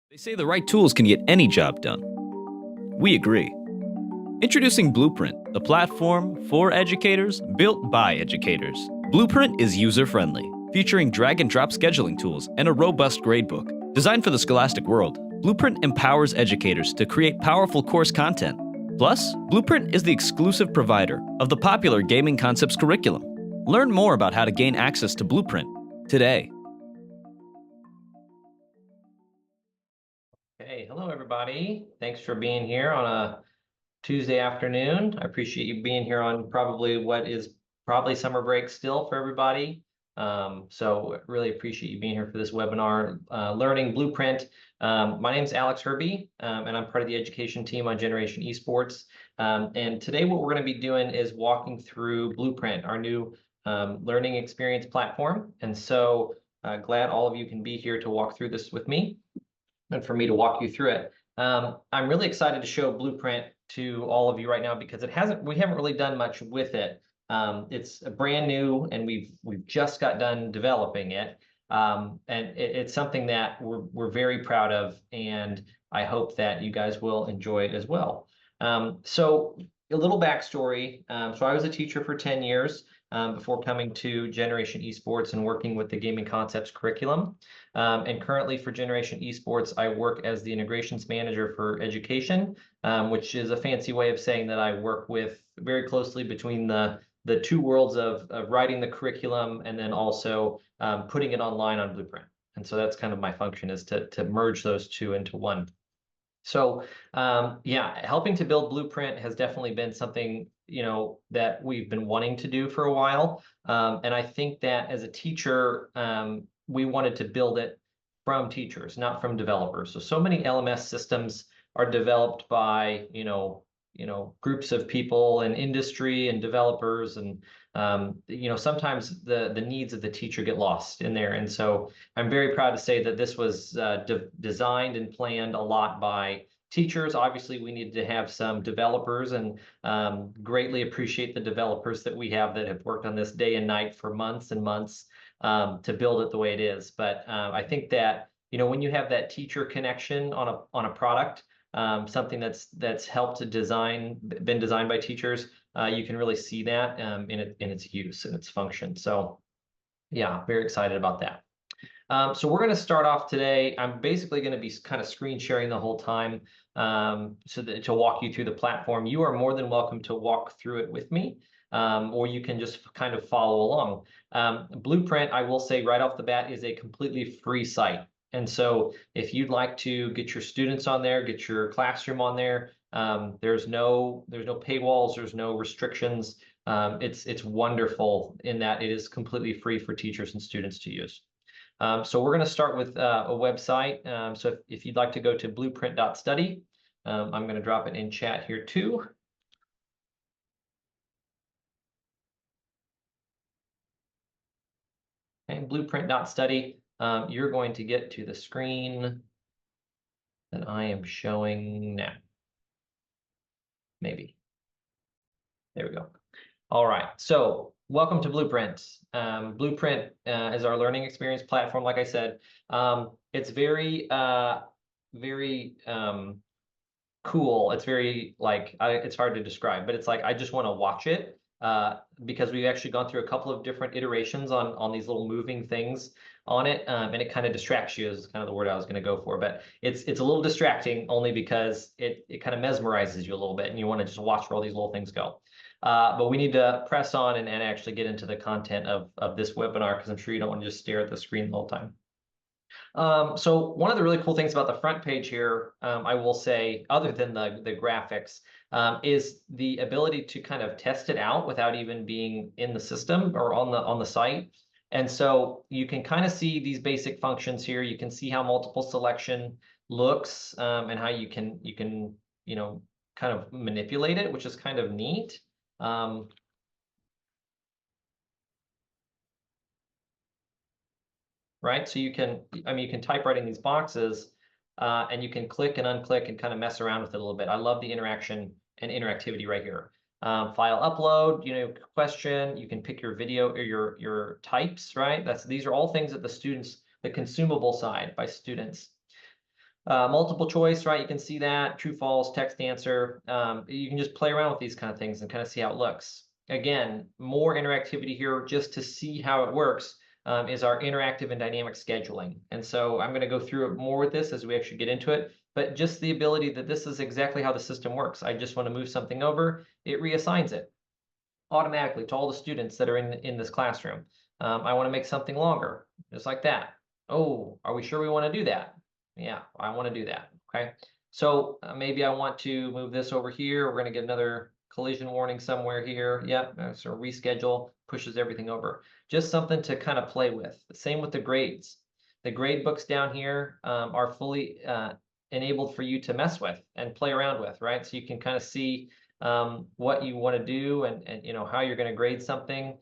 They say the right tools can get any job done. We agree. Introducing Blueprint, the platform for educators built by educators. Blueprint is user-friendly, featuring drag-and-drop scheduling tools and a robust gradebook. Designed for the scholastic world, Blueprint empowers educators to create powerful course content. Plus, Blueprint is the exclusive provider of the popular Gaming Concepts curriculum. Learn more about how to gain access to Blueprint today. Hey, hello everybody. Thanks for being here on a Tuesday afternoon. I appreciate you being here on probably what is probably summer break still for everybody. So really appreciate you being here for this webinar, Learning Blueprint. My name is Alex Herbie, and I'm part of the education team on Generation Esports. And today what we're going to be doing is walking through Blueprint, our new learning experience platform. And so glad all of you can be here to walk through this with me and for me to walk you through it. I'm really excited to show Blueprint to all of you right now because we haven't really done much with it. It's brand new and we've just got done developing it. And it's something that we're very proud of, and I hope that you guys will enjoy it as well. So a little backstory. So I was a teacher for 10 years before coming to Generation Esports and working with the Gaming Concepts curriculum. And currently for Generation Esports, I work as the integrations manager for education, which is a fancy way of saying that I work with very closely between the two worlds of writing the curriculum and then also putting it online on Blueprint. And so that's kind of my function, is to merge those two into one. So yeah, helping to build Blueprint has definitely been something, that we've been wanting to do for a while. And I think that as a teacher, we wanted to build it from teachers, not from developers. So many LMS systems are developed by, groups of people in industry and developers, and sometimes the needs of the teacher get lost in there. And so I'm very proud to say that this was designed and planned a lot by teachers. Obviously, we needed to have some developers, and greatly appreciate the developers that we have that have worked on this day and night for months and months to build it the way it is. But I think that, when you have that teacher connection on a product, something that's helped to been designed by teachers, you can really see that in its use and its function. So yeah, very excited about that. So we're going to start off today. I'm basically going to be kind of screen sharing the whole time to walk you through the platform. You are more than welcome to walk through it with me, or you can just kind of follow along. Blueprint, I will say right off the bat, is a completely free site. And so if you'd like to get your students on there, get your classroom on there, there's no paywalls, there's no restrictions. It's wonderful in that it is completely free for teachers and students to use. So we're going to start with a website. So if you'd like to go to blueprint.study, I'm going to drop it in chat here too. And blueprint.study, you're going to get to the screen that I am showing now. Maybe. There we go. All right. So welcome to Blueprint. Blueprint is our learning experience platform. Like I said, it's very cool. It's very it's hard to describe, but it's like I just want to watch it because we've actually gone through a couple of different iterations on these little moving things on it, and it kind of distracts you, is kind of the word I was going to go for. But it's a little distracting only because it kind of mesmerizes you a little bit, and you want to just watch where all these little things go. But we need to press on and actually get into the content of this webinar, because I'm sure you don't want to just stare at the screen the whole time. So one of the really cool things about the front page here, I will say, other than the graphics, is the ability to kind of test it out without even being in the system or on the site. And so you can kind of see these basic functions here. You can see how multiple selection looks, and how you can kind of manipulate it, which is kind of neat. Right? So you can type right in these boxes, and you can click and unclick and kind of mess around with it a little bit. I love the interaction and interactivity right here. File upload, question, you can pick your video or your types, right? These are all things that the consumable side by students. Multiple choice, right? You can see that, true, false, text answer. You can just play around with these kind of things and kind of see how it looks. Again, more interactivity here just to see how it works is our interactive and dynamic scheduling. And so I'm going to go through it more with this as we actually get into it, but just the ability that this is exactly how the system works. I just want to move something over, it reassigns it automatically to all the students that are in this classroom. I want to make something longer, just like that. Oh, are we sure we want to do that? Yeah, I want to do that. Okay. So maybe I want to move this over here. We're going to get another collision warning somewhere here. Yep. So reschedule pushes everything over. Just something to kind of play with. Same with the grades. The grade books down here are fully enabled for you to mess with and play around with, right? So you can kind of see what you want to do and you know how you're going to grade something.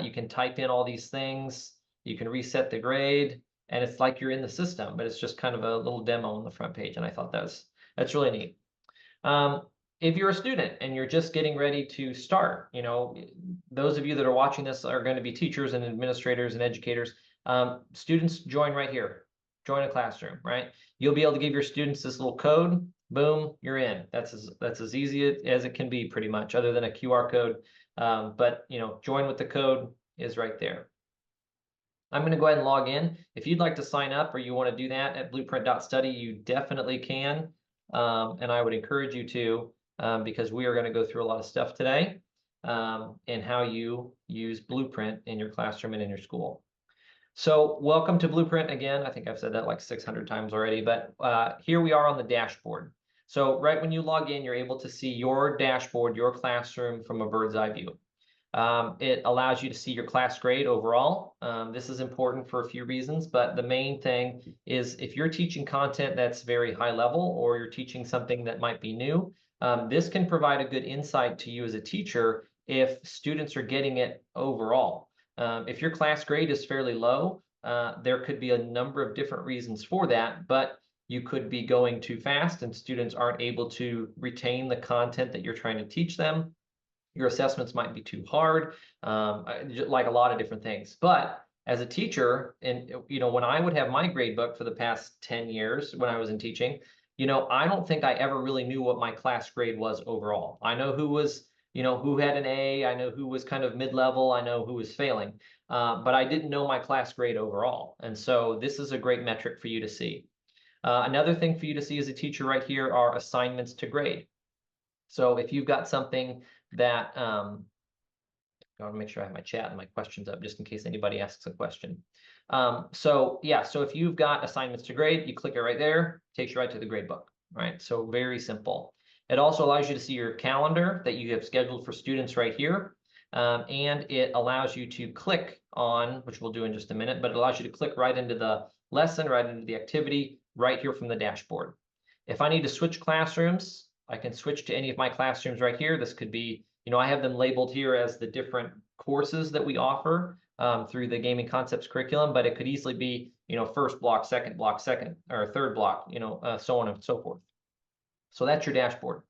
You can type in all these things. You can reset the grade, and it's like you're in the system, but it's just kind of a little demo on the front page, and I thought that's really neat. If you're a student and you're just getting ready to start, you know, those of you that are watching this are going to be teachers and administrators and educators. Students, join right here. Join a classroom, right? You'll be able to give your students this little code. Boom, you're in. That's as easy as it can be, pretty much, other than a QR code. But you know, join with the code is right there. I'm going to go ahead and log in. If you'd like to sign up or you want to do that at blueprint.study, you definitely can. And I would encourage you to, because we are going to go through a lot of stuff today and how you use Blueprint in your classroom and in your school. So welcome to Blueprint again. I think I've said that like 600 times already, but here we are on the dashboard. So right when you log in, you're able to see your dashboard, your classroom from a bird's eye view. It allows you to see your class grade overall. This is important for a few reasons, but the main thing is if you're teaching content that's very high level or you're teaching something that might be new, this can provide a good insight to you as a teacher if students are getting it overall. If your class grade is fairly low, there could be a number of different reasons for that, but you could be going too fast and students aren't able to retain the content that you're trying to teach them. Your assessments might be too hard, like a lot of different things. But as a teacher, and you know, when I would have my grade book for the past 10 years when I was in teaching, you know, I don't think I ever really knew what my class grade was overall. I know who was, you know, who had an A, I know who was kind of mid-level, I know who was failing, but I didn't know my class grade overall. And so this is a great metric for you to see. Another thing for you to see as a teacher right here are assignments to grade. So if you've got something that, I want to make sure I have my chat and my questions up just in case anybody asks a question. So yeah, so if you've got assignments to grade, you click it right there, takes you right to the grade book, right? So very simple. It also allows you to see your calendar that you have scheduled for students right here. And it allows you to click on, which we'll do in just a minute, but it allows you to click right into the lesson, right into the activity, right here from the dashboard. If I need to switch classrooms, I can switch to any of my classrooms right here. This could be, you know, I have them labeled here as the different courses that we offer through the Gaming Concepts curriculum, but it could easily be, you know, first block, second, or third block, you know, so on and so forth. So that's your dashboard.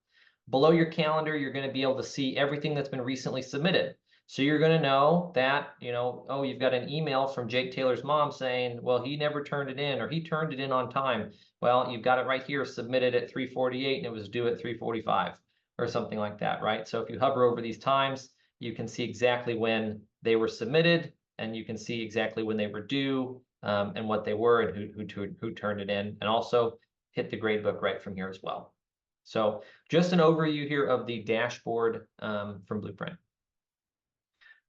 Below your calendar, you're going to be able to see everything that's been recently submitted. So you're going to know that, you know, oh, you've got an email from Jake Taylor's mom saying, well, he never turned it in or he turned it in on time. Well, you've got it right here, submitted at 3:48 and it was due at 3:45 or something like that, right? So if you hover over these times, you can see exactly when they were submitted and you can see exactly when they were due and what they were and who turned it in, and also hit the gradebook right from here as well. So just an overview here of the dashboard from Blueprint.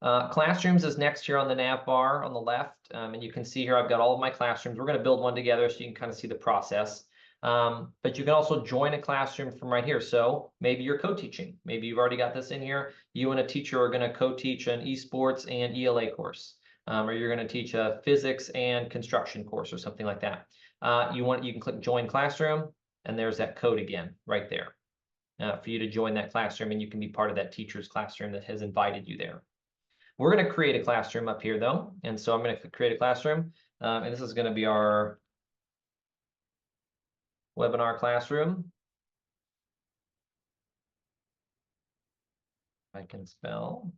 Classrooms is next here on the nav bar on the left. And you can see here I've got all of my classrooms. We're going to build one together so you can kind of see the process. But you can also join a classroom from right here. So maybe you're co-teaching. Maybe you've already got this in here. You and a teacher are going to co-teach an esports and ELA course. Or you're going to teach a physics and construction course or something like that. You can click join classroom. And there's that code again, right there, for you to join that classroom, and you can be part of that teacher's classroom that has invited you there. We're going to create a classroom up here, though, and so I'm going to create a classroom, and this is going to be our webinar classroom. I can spell.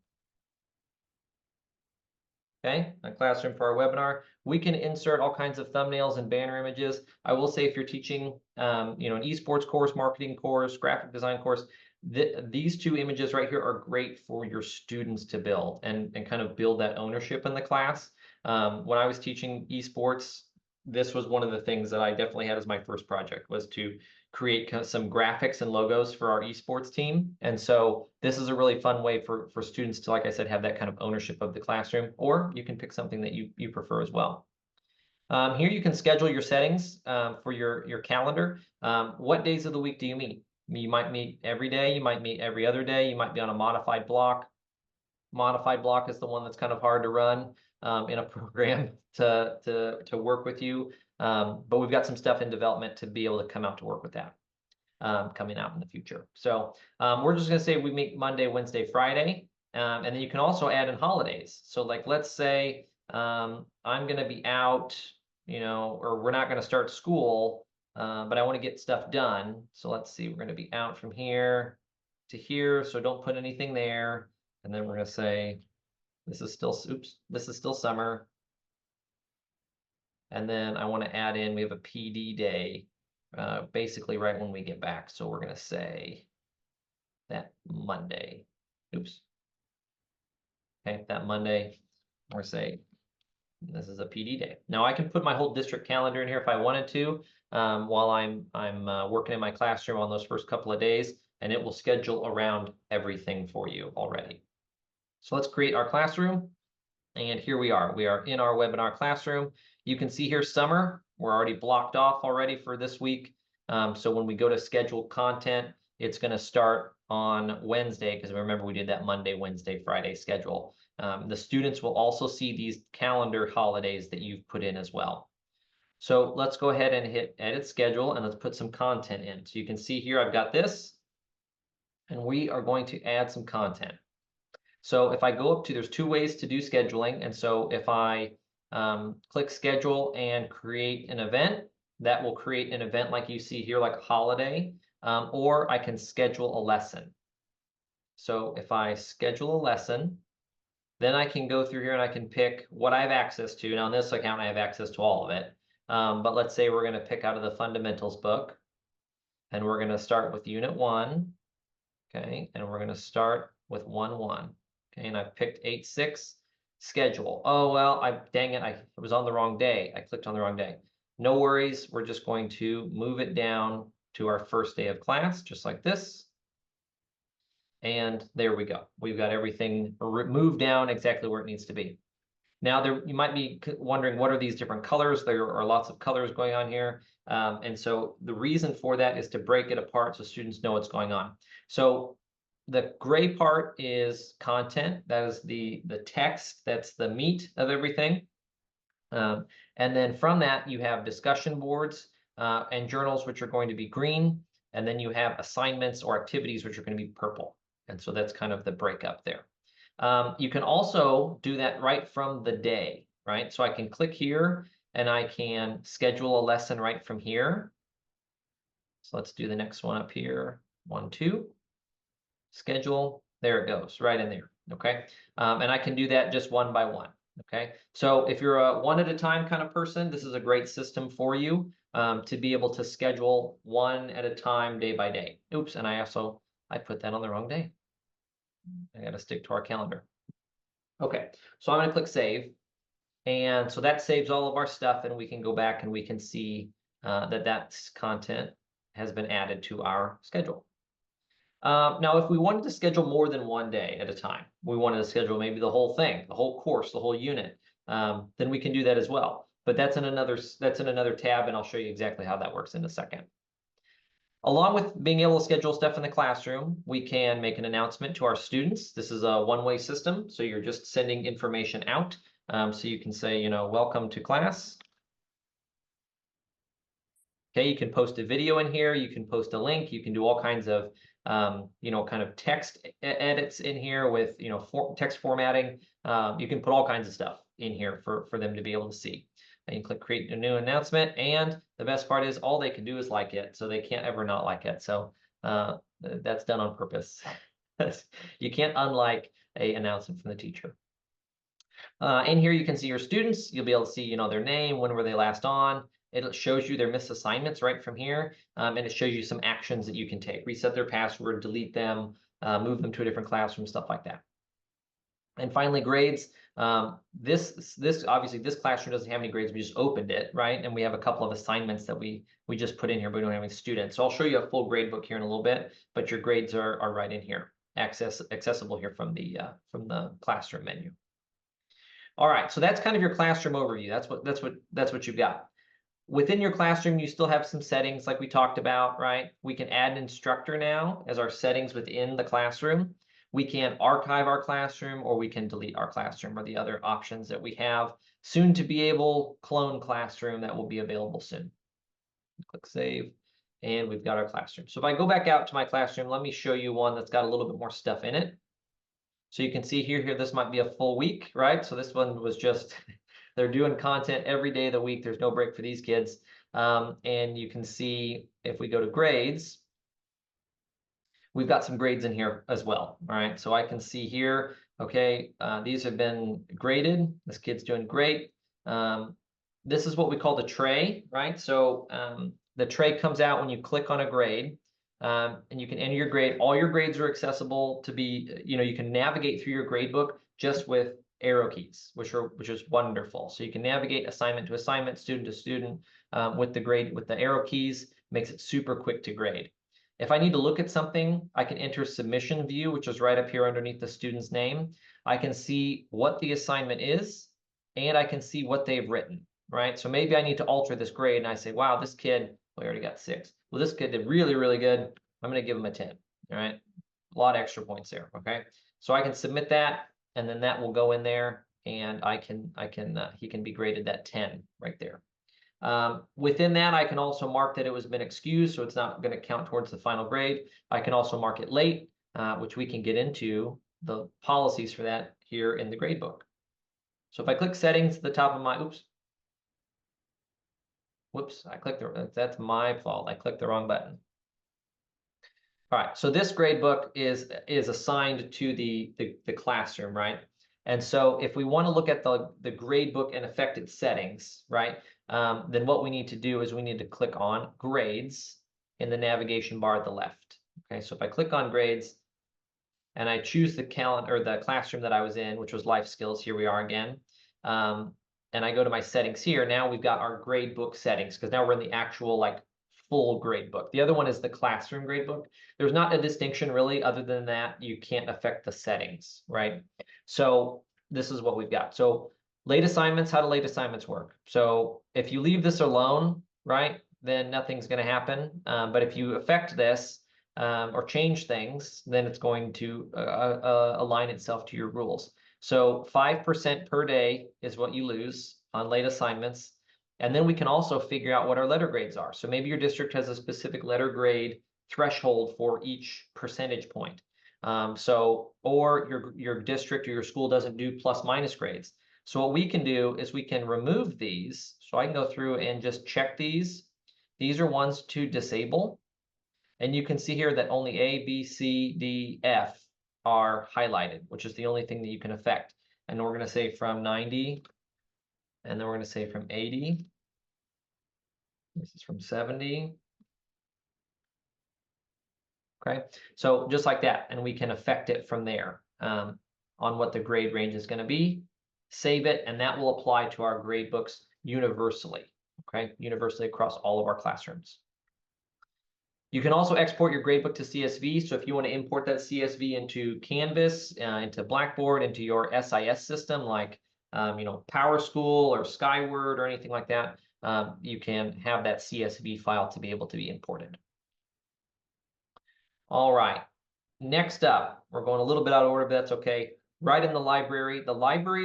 Okay, a classroom for our webinar. We can insert all kinds of thumbnails and banner images. I will say if you're teaching, an esports course, marketing course, graphic design course, these two images right here are great for your students to build and kind of build that ownership in the class. When I was teaching esports, this was one of the things that I definitely had as my first project, was to create some graphics and logos for our esports team. And so this is a really fun way for students to, like I said, have that kind of ownership of the classroom, or you can pick something that you prefer as well. Here you can schedule your settings for your calendar. What days of the week do you meet? You might meet every day, you might meet every other day, you might be on a modified block. Modified block is the one that's kind of hard to run in a program to work with you. But we've got some stuff in development to be able to come out to work with that coming out in the future. So we're just going to say we meet Monday, Wednesday, Friday. And then you can also add in holidays. So like, let's say I'm going to be out, or we're not going to start school, but I want to get stuff done. So let's see, we're going to be out from here to here. So don't put anything there. And then we're going to say, this is still summer. And then I want to add in, we have a PD day, basically right when we get back. So we're going to say that Monday. Oops. Okay, that Monday, or say this is a PD day. Now I can put my whole district calendar in here if I wanted to, while I'm working in my classroom on those first couple of days, and it will schedule around everything for you already. So let's create our classroom. And here we are. We are in our webinar classroom. You can see here summer. We're already blocked off already for this week. So when we go to schedule content, it's going to start on Wednesday, because remember we did that Monday, Wednesday, Friday schedule. The students will also see these calendar holidays that you've put in as well. So let's go ahead and hit edit schedule, and let's put some content in. So you can see here I've got this, and we are going to add some content. So if I go up to, there's two ways to do scheduling. And so if I click schedule and create an event, that will create an event like you see here, like a holiday, or I can schedule a lesson. So if I schedule a lesson, then I can go through here and I can pick what I have access to. Now in this account, I have access to all of it. But let's say we're going to pick out of the fundamentals book, and we're going to start with unit 1. Okay, and we're going to start with 1-1. Okay, and I've picked 8-6 schedule. Oh, well, dang it, I was on the wrong day. I clicked on the wrong day. No worries, we're just going to move it down to our first day of class, just like this. And there we go. We've got everything moved down exactly where it needs to be. Now, you might be wondering, what are these different colors? There are lots of colors going on here. And so the reason for that is to break it apart so students know what's going on. So the gray part is content. That is the text. That's the meat of everything. And then from that, you have discussion boards and journals, which are going to be green. And then you have assignments or activities, which are going to be purple. And so that's kind of the breakup there. You can also do that right from the day, right? So I can click here and I can schedule a lesson right from here. So let's do the next one up here. 1, 2. Schedule. There it goes, right in there. Okay. And I can do that just one by one. Okay. So if you're a one at a time kind of person, this is a great system for you to be able to schedule one at a time, day by day. Oops. And I put that on the wrong day. I got to stick to our calendar. Okay. So I'm going to click save. And so that saves all of our stuff, and we can go back and we can see that content has been added to our schedule. Now, if we wanted to schedule more than one day at a time, we wanted to schedule maybe the whole thing, the whole course, the whole unit, then we can do that as well. But that's in another tab, and I'll show you exactly how that works in a second. Along with being able to schedule stuff in the classroom, we can make an announcement to our students. This is a one-way system, so you're just sending information out. So you can say, welcome to class. Okay, you can post a video in here. You can post a link. You can do all kinds of, kind of text edits in here with, text formatting. You can put all kinds of stuff in here for them to be able to see. And you click create a new announcement. And the best part is all they can do is like it. So they can't ever not like it. So that's done on purpose. You can't unlike an announcement from the teacher. And here you can see your students. You'll be able to see, their name, when were they last on. It shows you their missed assignments right from here, and it shows you some actions that you can take. Reset their password, delete them, move them to a different classroom, stuff like that. And finally, grades. This obviously this classroom doesn't have any grades. We just opened it, right? And we have a couple of assignments that we just put in here, but we don't have any students. So I'll show you a full grade book here in a little bit, but your grades are right in here, accessible here from the classroom menu. All right, so that's kind of your classroom overview. That's what you've got. Within your classroom, you still have some settings like we talked about, right? We can add an instructor now as our settings within the classroom. We can archive our classroom, or we can delete our classroom, or the other options that we have. Soon to be able clone classroom that will be available soon. Click save, and we've got our classroom. So if I go back out to my classroom, let me show you one that's got a little bit more stuff in it. So you can see here, this might be a full week, right? So this one was just, they're doing content every day of the week. There's no break for these kids. And you can see if we go to grades, we've got some grades in here as well, all right? So I can see here, okay, these have been graded. This kid's doing great. This is what we call the tray, right? So the tray comes out when you click on a grade. And you can enter your grade. All your grades are accessible to be, you can navigate through your grade book just with arrow keys, which is wonderful. So you can navigate assignment to assignment, student to student with the arrow keys. Makes it super quick to grade. If I need to look at something, I can enter submission view, which is right up here underneath the student's name. I can see what the assignment is, and I can see what they've written, right? So maybe I need to alter this grade, and I say, wow, this kid, we already got 6. Well, this kid did really, really good. I'm going to give him a 10, all right? A lot of extra points there, okay? So I can submit that, and then that will go in there, and he can be graded that 10 right there. Within that, I can also mark that it was been excused, so it's not going to count towards the final grade. I can also mark it late, which we can get into the policies for that here in the gradebook. So if I click settings at the top of my, whoops, that's my fault. I clicked the wrong button. All right, so this gradebook is assigned to the classroom, right? And so if we want to look at the gradebook and affected settings, right, then what we need to do is we need to click on grades in the navigation bar at the left. Okay, so if I click on grades and I choose the calendar or the classroom that I was in, which was life skills, here we are again. And I go to my settings here. Now we've got our gradebook settings because now we're in the actual full gradebook. The other one is the classroom gradebook. There's not a distinction really, other than that you can't affect the settings, right? So this is what we've got. So late assignments, how do late assignments work? So if you leave this alone, right, then nothing's going to happen. But if you affect this or change things, then it's going to align itself to your rules. So 5% per day is what you lose on late assignments. And then we can also figure out what our letter grades are. So maybe your district has a specific letter grade threshold for each percentage point. Or your district or your school doesn't do plus minus grades. So what we can do is we can remove these. So I can go through and just check these. These are ones to disable. And you can see here that only A, B, C, D, F are highlighted, which is the only thing that you can affect. And we're going to say from 90, and then we're going to say from 80. This is from 70. Okay, so just like that, and we can affect it from there on what the grade range is going to be. Save it, and that will apply to our grade books universally, okay, universally across all of our classrooms. You can also export your gradebook to CSV. So if you want to import that CSV into Canvas, into Blackboard, into your SIS system, like PowerSchool or Skyward or anything like that, you can have that CSV file to be able to be imported. All right, next up, we're going a little bit out of order, but that's okay. Right in the library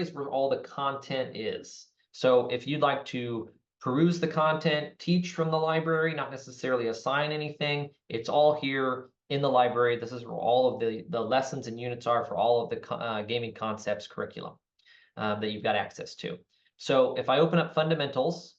is where all the content is. So if you'd like to peruse the content, teach from the library, not necessarily assign anything, it's all here in the library. This is where all of the lessons and units are for all of the gaming concepts curriculum that you've got access to. So if I open up fundamentals,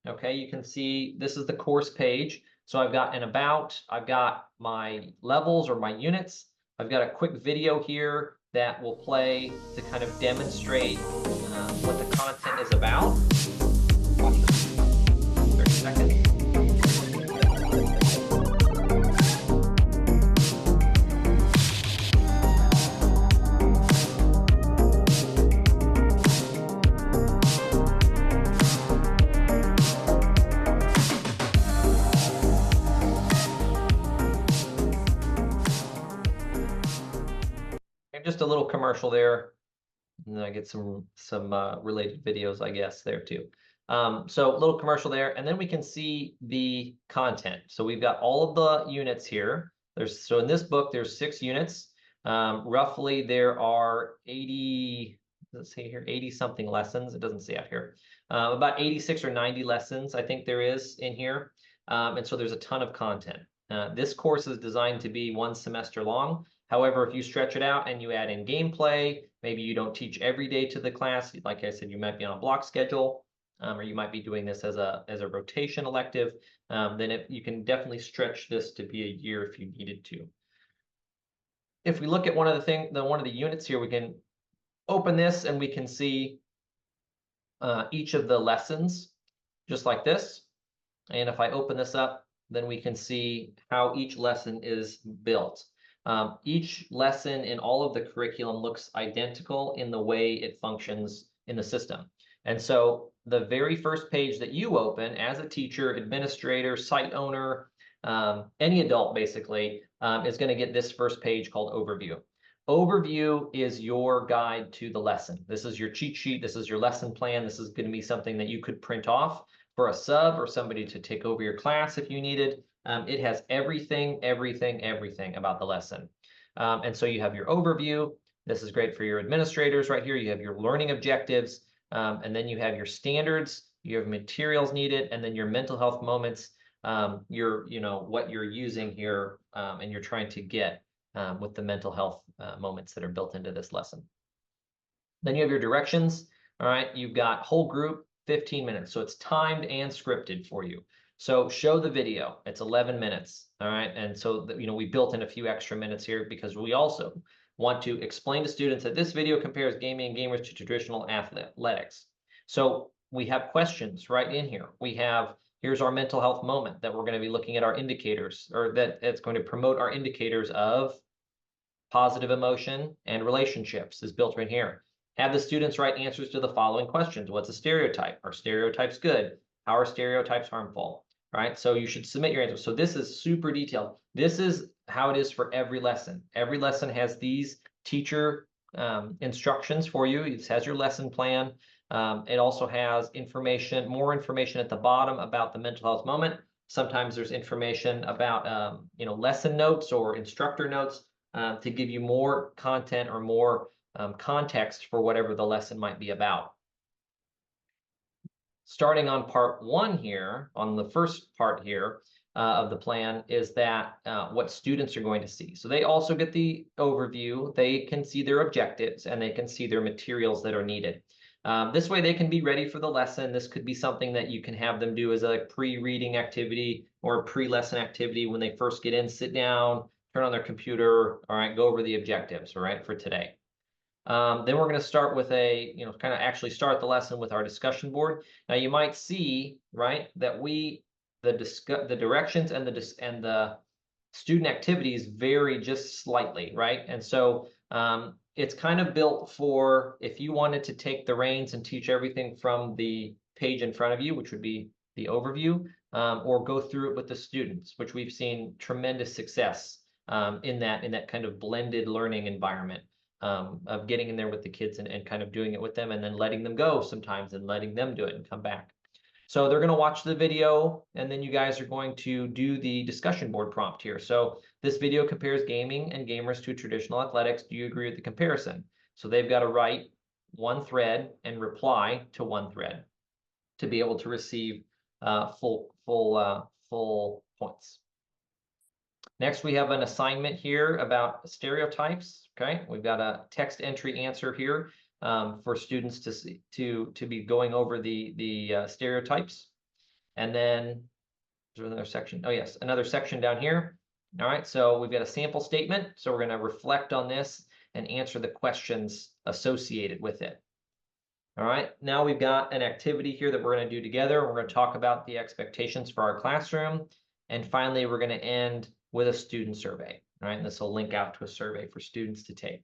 okay, you can see this is the course page. So I've got an about, I've got my levels or my units. I've got a quick video here that will play to kind of demonstrate what the content is about. Watch this. 30 seconds. Just a little commercial there, and then I get some related videos, I guess, there too. So a little commercial there, and then we can see the content. So we've got all of the units here. So in this book, there's 6 units. Roughly there are 80, let's see here, 80 something lessons. It doesn't say out here. About 86 or 90 lessons, I think there is in here. And so there's a ton of content. This course is designed to be 1 semester long. However, if you stretch it out and you add in gameplay, maybe you don't teach every day to the class. Like I said, you might be on a block schedule, or you might be doing this as a rotation elective. Then you can definitely stretch this to be a year if you needed to. If we look at one of the units here, we can open this and we can see each of the lessons, just like this. And if I open this up, then we can see how each lesson is built. Each lesson in all of the curriculum looks identical in the way it functions in the system. And so the very first page that you open as a teacher, administrator, site owner, any adult basically, is going to get this first page called Overview. Overview is your guide to the lesson. This is your cheat sheet. This is your lesson plan. This is going to be something that you could print off for a sub or somebody to take over your class if you needed. It has everything about the lesson. And so you have your overview. This is great for your administrators right here. You have your learning objectives, and then you have your standards, you have materials needed, and then your mental health moments, what you're using here, and you're trying to get with the mental health moments that are built into this lesson. Then you have your directions. All right, you've got whole group, 15 minutes. So it's timed and scripted for you. So show the video. It's 11 minutes. All right. And so, we built in a few extra minutes here because we also want to explain to students that this video compares gaming and gamers to traditional athletics. So we have questions right in here. Here's our mental health moment that we're going to be looking at our indicators, or that it's going to promote our indicators of positive emotion and relationships is built right here. Have the students write answers to the following questions. What's a stereotype? Are stereotypes good? How are stereotypes harmful? Right? So you should submit your answers. So this is super detailed. This is how it is for every lesson. Every lesson has these teacher instructions for you. It has your lesson plan. It also has more information at the bottom about the mental health moment. Sometimes there's information about lesson notes or instructor notes to give you more content or more context for whatever the lesson might be about. Starting on part 1 here, on the first part here of the plan, is that what students are going to see. So they also get the overview, they can see their objectives, and they can see their materials that are needed. This way they can be ready for the lesson. This could be something that you can have them do as a pre-reading activity or a pre-lesson activity when they first get in, sit down, turn on their computer, all right, go over the objectives, all right, for today. Then we're going to start with kind of actually start the lesson with our discussion board. Now you might see, right, that the directions and the student activities vary just slightly, right? And so it's kind of built for if you wanted to take the reins and teach everything from the page in front of you, which would be the overview, or go through it with the students, which we've seen tremendous success in that kind of blended learning environment. Of getting in there with the kids and kind of doing it with them and then letting them go sometimes and letting them do it and come back. So they're going to watch the video and then you guys are going to do the discussion board prompt here. So this video compares gaming and gamers to traditional athletics. Do you agree with the comparison? So they've got to write 1 thread and reply to 1 thread to be able to receive full points. Next, we have an assignment here about stereotypes. Okay, we've got a text entry answer here for students to be going over the stereotypes. And then there's another section. Oh yes, another section down here. All right, so we've got a sample statement. So we're going to reflect on this and answer the questions associated with it. All right, now we've got an activity here that we're going to do together. We're going to talk about the expectations for our classroom. And finally, we're going to end with a student survey. All right, and this will link out to a survey for students to take.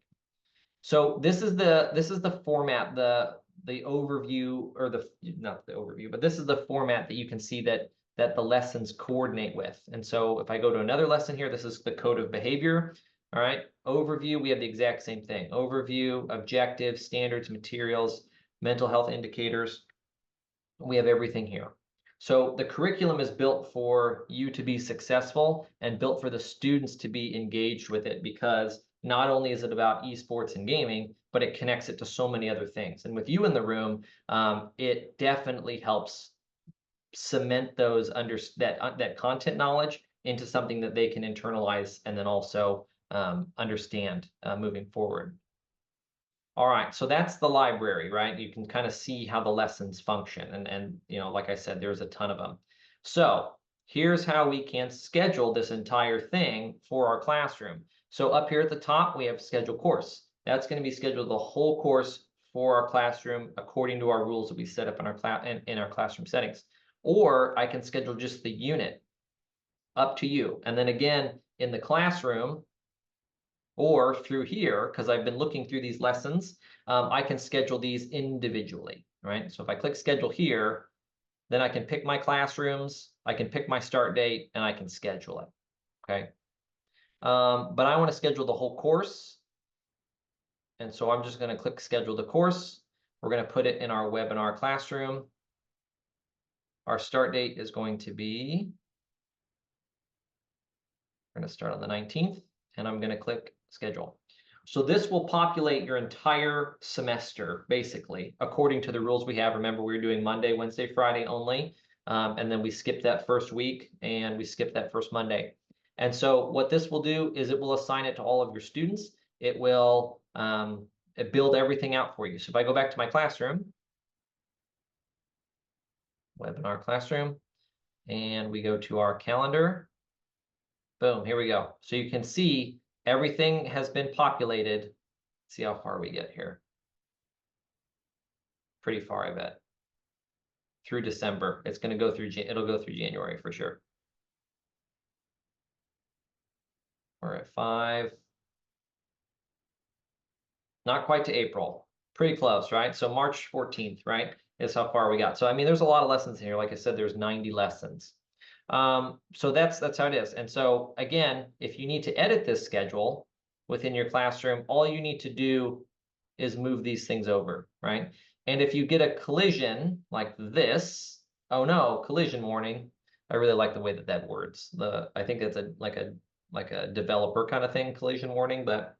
So this is the format, the overview, or not the overview, but this is the format that you can see that the lessons coordinate with. And so if I go to another lesson here, this is the code of behavior. All right, overview, we have the exact same thing. Overview, objectives, standards, materials, mental health indicators. We have everything here. So the curriculum is built for you to be successful and built for the students to be engaged with it, because not only is it about esports and gaming, but it connects it to so many other things. And with you in the room, it definitely helps cement those that content knowledge into something that they can internalize and then also understand moving forward. All right, so that's the library, right? You can kind of see how the lessons function. And you know, like I said, there's a ton of them. So here's how we can schedule this entire thing for our classroom. So up here at the top, we have schedule course. That's going to be scheduled the whole course for our classroom according to our rules that we set up in our classroom settings. Or I can schedule just the unit, up to you. And then again, in the classroom, or through here, because I've been looking through these lessons, I can schedule these individually, right? So if I click schedule here, then I can pick my classrooms, I can pick my start date, and I can schedule it, okay? But I want to schedule the whole course. And so I'm just going to click schedule the course. We're going to put it in our webinar classroom. Our start date is going to be, we're going to start on the 19th, and I'm going to click schedule. So this will populate your entire semester, basically, according to the rules we have. Remember, we were doing Monday, Wednesday, Friday only, and then we skipped that first week, and we skipped that first Monday. And so what this will do is it will assign it to all of your students. It will build everything out for you. So if I go back to my classroom, webinar classroom, and we go to our calendar, boom, here we go. So you can see everything has been populated. Let's see how far we get here. Pretty far, I bet. Through December. It's going to go through, it'll go through January for sure. We're at 5. Not quite to April. Pretty close, right? So March 14th, right, is how far we got. So, I mean, there's a lot of lessons here. Like I said, there's 90 lessons. So that's how it is. And so again, if you need to edit this schedule within your classroom, all you need to do is move these things over, right? And if you get a collision like this, oh no, collision warning. I really like the way that words. I think it's like a developer kind of thing, collision warning, but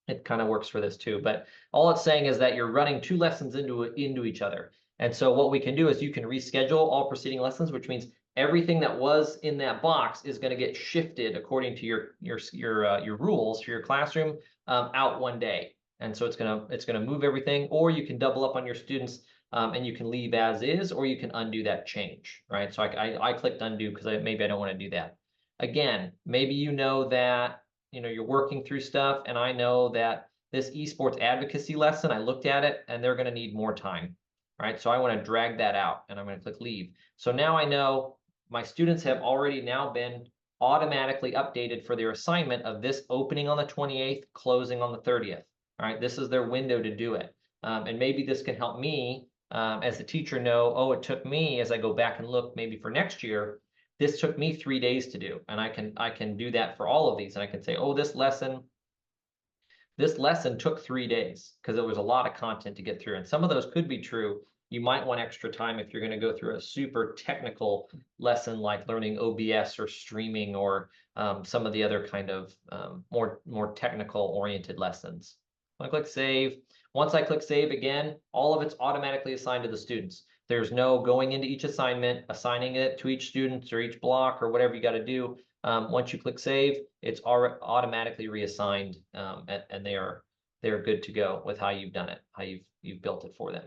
it kind of works for this too. But all it's saying is that you're running 2 lessons into each other. And so what we can do is you can reschedule all preceding lessons, which means everything that was in that box is going to get shifted according to your rules for your classroom out one day. And so it's gonna move everything, or you can double up on your students and you can leave as is, or you can undo that change, right? So I clicked undo because maybe I don't want to do that. Again, maybe you know that you're working through stuff, and I know that this esports advocacy lesson, I looked at it and they're going to need more time, right? So I want to drag that out, and I'm going to click leave. So now I know my students have already now been automatically updated for their assignment of this opening on the 28th, closing on the 30th. All right, this is their window to do it. And maybe this can help me as a teacher know, oh, it took me, as I go back and look maybe for next year, this took me 3 days to do. And I can do that for all of these. And I can say, oh, this lesson took 3 days because it was a lot of content to get through. And some of those could be true. You might want extra time if you're going to go through a super technical lesson like learning OBS or streaming or some of the other kind of more technical oriented lessons. I click save. Once I click save again, all of it's automatically assigned to the students. There's no going into each assignment, assigning it to each student or each block or whatever you got to do. Once you click save, it's automatically reassigned, and they're good to go with how you've done it, how you've built it for them.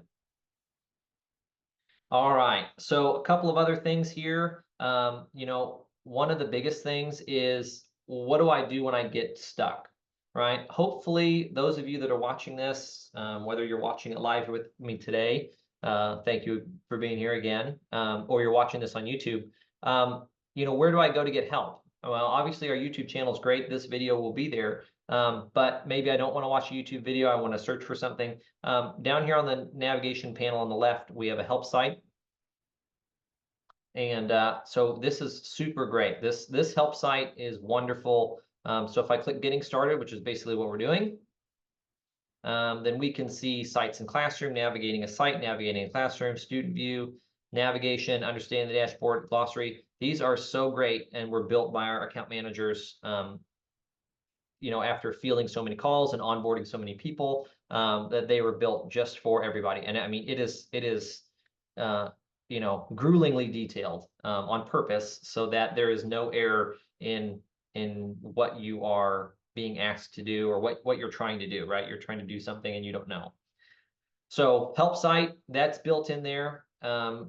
All right, so a couple of other things here. One of the biggest things is, what do I do when I get stuck? right? Hopefully, those of you that are watching this, whether you're watching it live with me today, thank you for being here again, or you're watching this on YouTube. Where do I go to get help? Well, obviously our YouTube channel is great. This video will be there. But maybe I don't want to watch a YouTube video. I want to search for something. Down here on the navigation panel on the left, we have a help site. And so this is super great. This help site is wonderful. So if I click Getting Started, which is basically what we're doing, then we can see Sites in Classroom, navigating a site, navigating a classroom, student view, navigation, understand the dashboard, glossary. These are so great and were built by our account managers, after fielding so many calls and onboarding so many people, that they were built just for everybody. And I mean, it is gruelingly detailed on purpose so that there is no error in what you are being asked to do or what you're trying to do, right? You're trying to do something and you don't know. So help site, that's built in there.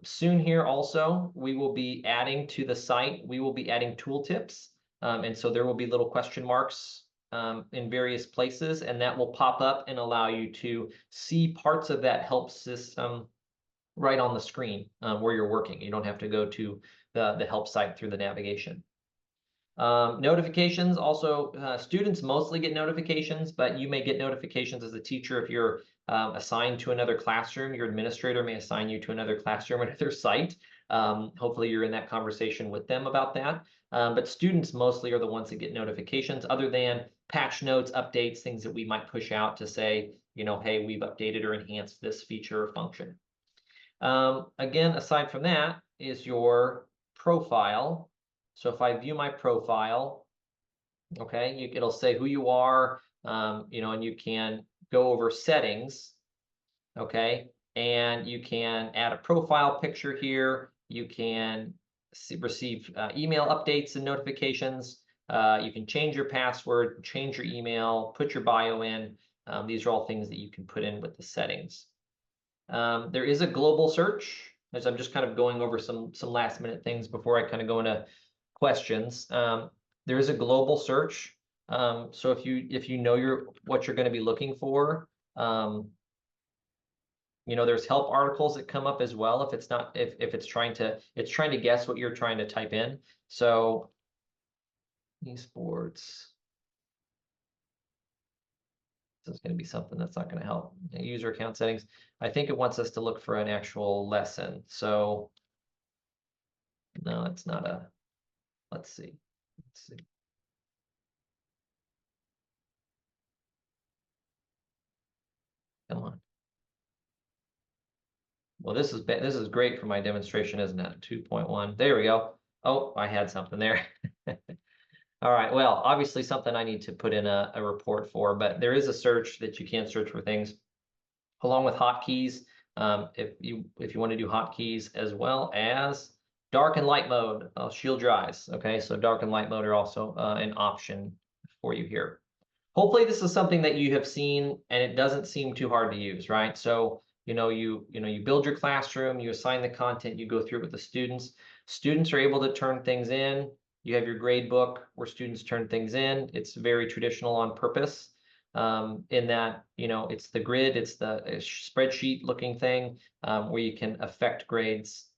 Soon here also, we will be adding to the site, we will be adding tooltips. And so there will be little question marks in various places, and that will pop up and allow you to see parts of that help system right on the screen where you're working. You don't have to go to the help site through the navigation. Notifications also, students mostly get notifications, but you may get notifications as a teacher if you're assigned to another classroom. Your administrator may assign you to another classroom or another site. Hopefully you're in that conversation with them about that. But students mostly are the ones that get notifications, other than patch notes, updates, things that we might push out to say, hey, we've updated or enhanced this feature or function. Again, aside from that is your profile. So if I view my profile, okay, it'll say who you are, and you can go over settings, okay, and you can add a profile picture here. You can receive email updates and notifications. You can change your password, change your email, put your bio in. These are all things that you can put in with the settings. There is a global search, as I'm just kind of going over some last minute things before I kind of go into questions. There is a global search. So if you know what you're going to be looking for, there's help articles that come up as well if it's trying to guess what you're trying to type in. So esports. This is going to be something that's not going to help. User account settings. I think it wants us to look for an actual lesson. So no, it's not a. Let's see. Come on. Well, this is great for my demonstration, isn't it? 2.1. There we go. Oh, I had something there. All right. Well, obviously something I need to put in a report for, but there is a search that you can search for things along with hotkeys. If you want to do hotkeys as well as dark and light mode, shield your eyes. Okay, so dark and light mode are also an option for you here. Hopefully this is something that you have seen and it doesn't seem too hard to use, right? So you build your classroom, you assign the content, you go through it with the students. Students are able to turn things in. You have your grade book where students turn things in. It's very traditional on purpose. In that, it's the grid, it's the spreadsheet looking thing where you can affect grades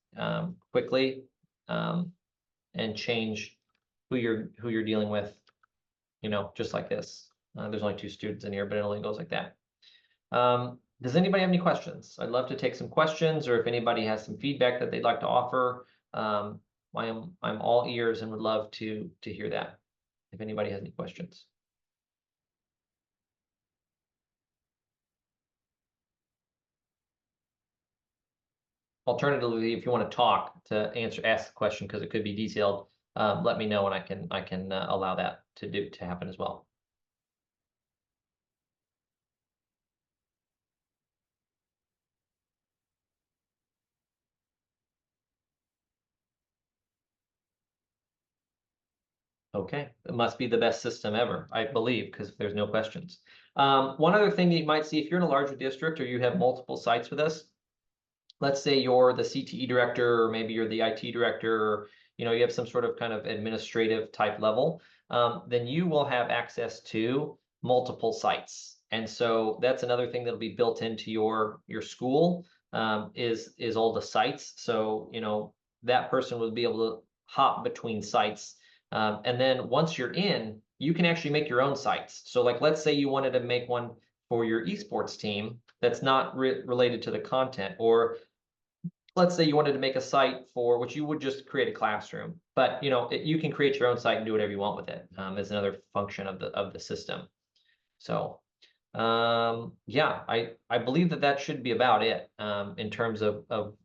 quickly and change who you're dealing with, just like this. There's only 2 students in here, but it only goes like that. Does anybody have any questions? I'd love to take some questions, or if anybody has some feedback that they'd like to offer, I'm all ears and would love to hear that if anybody has any questions. Alternatively, if you want to talk to ask the question because it could be detailed, let me know and I can allow that to happen as well. Okay, it must be the best system ever, I believe, because there's no questions. One other thing that you might see if you're in a larger district or you have multiple sites with us, let's say you're the CTE director, or maybe you're the IT director, or you have some sort of kind of administrative type level, then you will have access to multiple sites. And so that's another thing that'll be built into your school, is all the sites. So, you know, that person will be able to hop between sites. And then once you're in, you can actually make your own sites. So like, let's say you wanted to make one for your esports team that's not related to the content, or let's say you wanted to make a site for which you would just create a classroom, but you know, you can create your own site and do whatever you want with it, as another function of the system. So yeah, I believe that should be about it, in terms of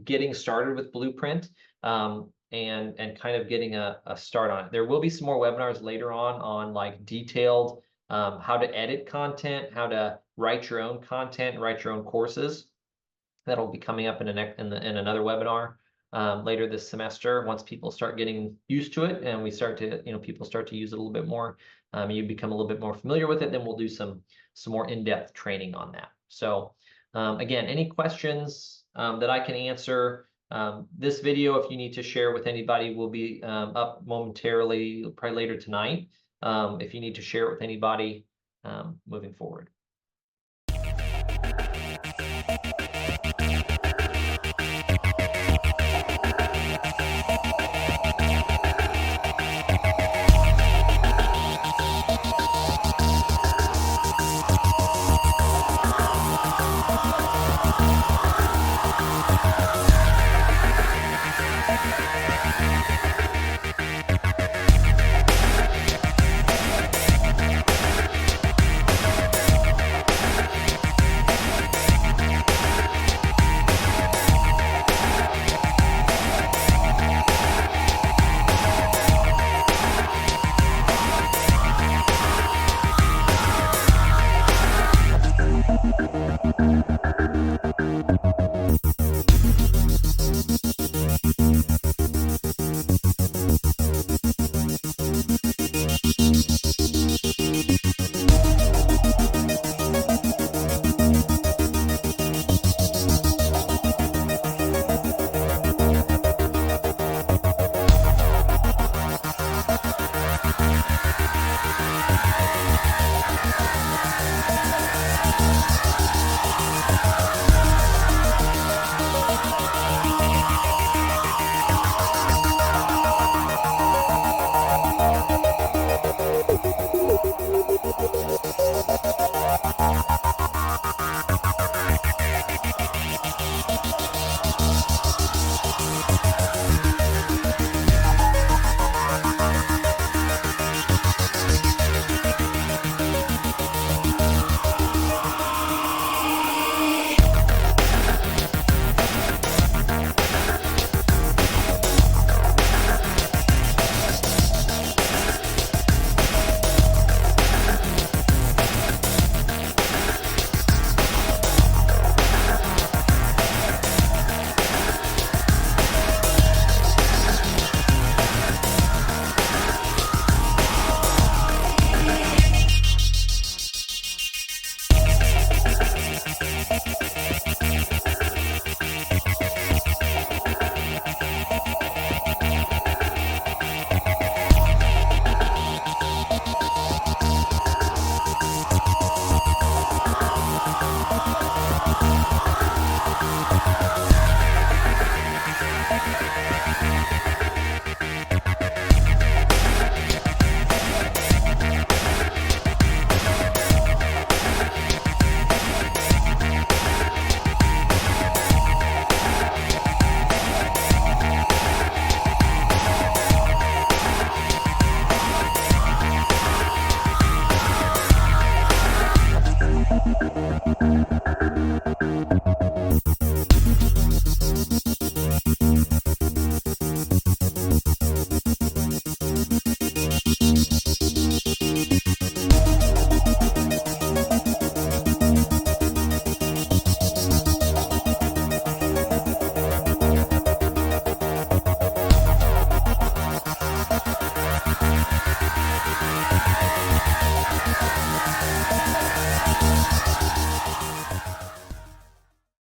getting started with Blueprint, and kind of getting a start on it. There will be some more webinars later on like detailed, how to edit content, how to write your own content, write your own courses. That'll be coming up in another webinar, later this semester. Once people start getting used to it and we start to, you know, people start to use it a little bit more, you become a little bit more familiar with it, then we'll do some more in-depth training on that. So again, any questions that I can answer. This video, if you need to share with anybody, will be up momentarily, probably later tonight, if you need to share it with anybody moving forward.